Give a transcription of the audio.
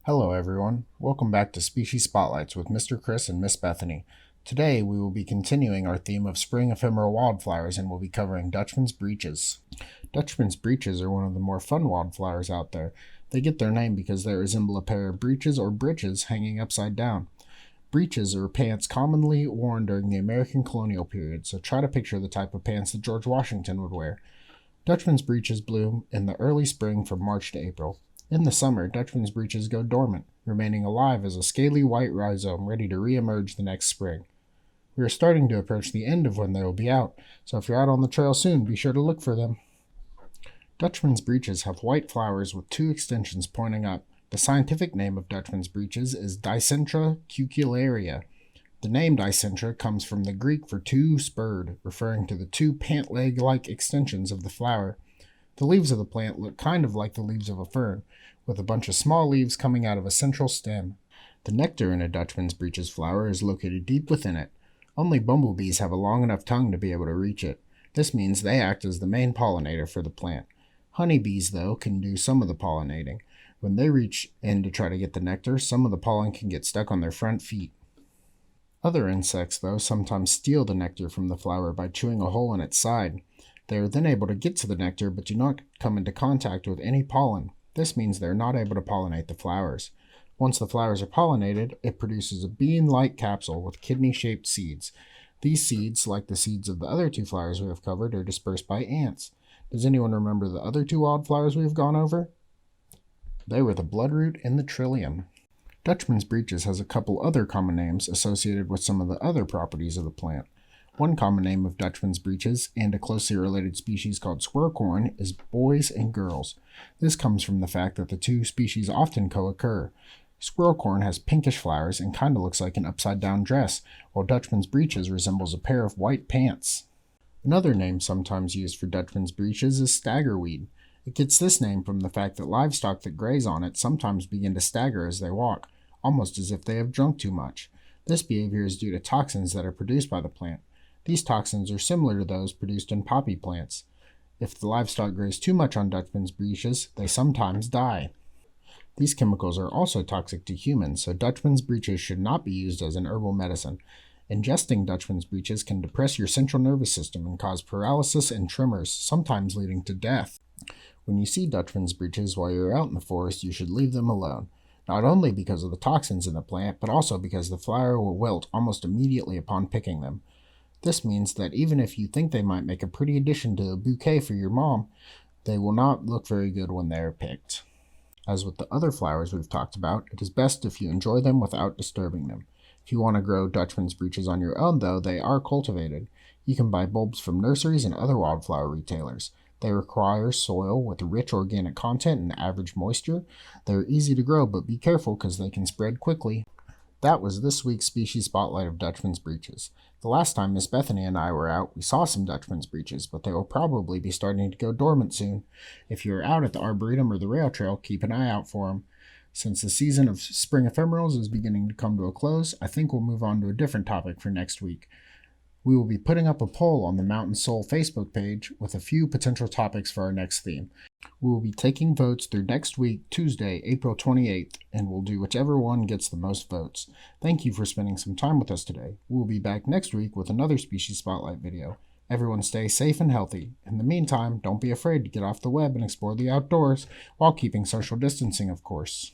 Hello everyone, welcome back to Species Spotlights with Mr. Chris and Miss Bethany. Today we will be continuing our theme of spring ephemeral wildflowers and we'll be covering Dutchman's Breeches. Dutchman's Breeches are one of the more fun wildflowers out there. They get their name because they resemble a pair of breeches or breeches hanging upside down. Breeches are pants commonly worn during the American colonial period, so try to picture the type of pants that George Washington would wear. Dutchman's Breeches bloom in the early spring from March to April. In the summer, Dutchman's breeches go dormant, remaining alive as a scaly white rhizome ready to re-emerge the next spring. We are starting to approach the end of when they will be out, so if you're out on the trail soon, be sure to look for them. Dutchman's breeches have white flowers with two extensions pointing up. The scientific name of Dutchman's breeches is Dicentra cucullaria. The name Dicentra comes from the Greek for two-spurred, referring to the two pant leg-like extensions of the flower. The leaves of the plant look kind of like the leaves of a fern, with a bunch of small leaves coming out of a central stem. The nectar in a Dutchman's breeches flower is located deep within it. Only bumblebees have a long enough tongue to be able to reach it. This means they act as the main pollinator for the plant. Honeybees, though, can do some of the pollinating. When they reach in to try to get the nectar, some of the pollen can get stuck on their front feet. Other insects, though, sometimes steal the nectar from the flower by chewing a hole in its side. They are then able to get to the nectar but do not come into contact with any pollen. This means they are not able to pollinate the flowers. Once the flowers are pollinated, it produces a bean-like capsule with kidney-shaped seeds. These seeds, like the seeds of the other two flowers we have covered, are dispersed by ants. Does anyone remember the other two wildflowers we have gone over? They were the bloodroot and the trillium. Dutchman's breeches has a couple other common names associated with some of the other properties of the plant. One common name of Dutchman's breeches and a closely related species called squirrelcorn is boys and girls. This comes from the fact that the two species often co-occur. Squirrelcorn has pinkish flowers and kinda looks like an upside-down dress, while Dutchman's breeches resembles a pair of white pants. Another name sometimes used for Dutchman's breeches is staggerweed. It gets this name from the fact that livestock that graze on it sometimes begin to stagger as they walk, almost as if they have drunk too much. This behavior is due to toxins that are produced by the plant. These toxins are similar to those produced in poppy plants. If the livestock graze too much on Dutchman's breeches, they sometimes die. These chemicals are also toxic to humans, so Dutchman's breeches should not be used as an herbal medicine. Ingesting Dutchman's breeches can depress your central nervous system and cause paralysis and tremors, sometimes leading to death. When you see Dutchman's breeches while you're out in the forest, you should leave them alone. Not only because of the toxins in the plant, but also because the flower will wilt almost immediately upon picking them. This means that even if you think they might make a pretty addition to a bouquet for your mom, they will not look very good when they are picked. As with the other flowers we've talked about, it is best if you enjoy them without disturbing them. If you want to grow Dutchman's breeches on your own, though, they are cultivated. You can buy bulbs from nurseries and other wildflower retailers. They require soil with rich organic content and average moisture. They're easy to grow, but be careful because they can spread quickly. That was this week's Species Spotlight of Dutchman's breeches. The last time Miss Bethany and I were out, we saw some Dutchman's breeches, but they will probably be starting to go dormant soon. If you're out at the Arboretum or the rail trail, keep an eye out for them. Since the season of spring ephemerals is beginning to come to a close, I think we'll move on to a different topic for next week. We will be putting up a poll on the MSOL Facebook page with a few potential topics for our next theme. We will be taking votes through next week, Tuesday, April 28th, and we'll do whichever one gets the most votes. Thank you for spending some time with us today. We will be back next week with another Species Spotlight video. Everyone stay safe and healthy. In the meantime, don't be afraid to get off the web and explore the outdoors while keeping social distancing, of course.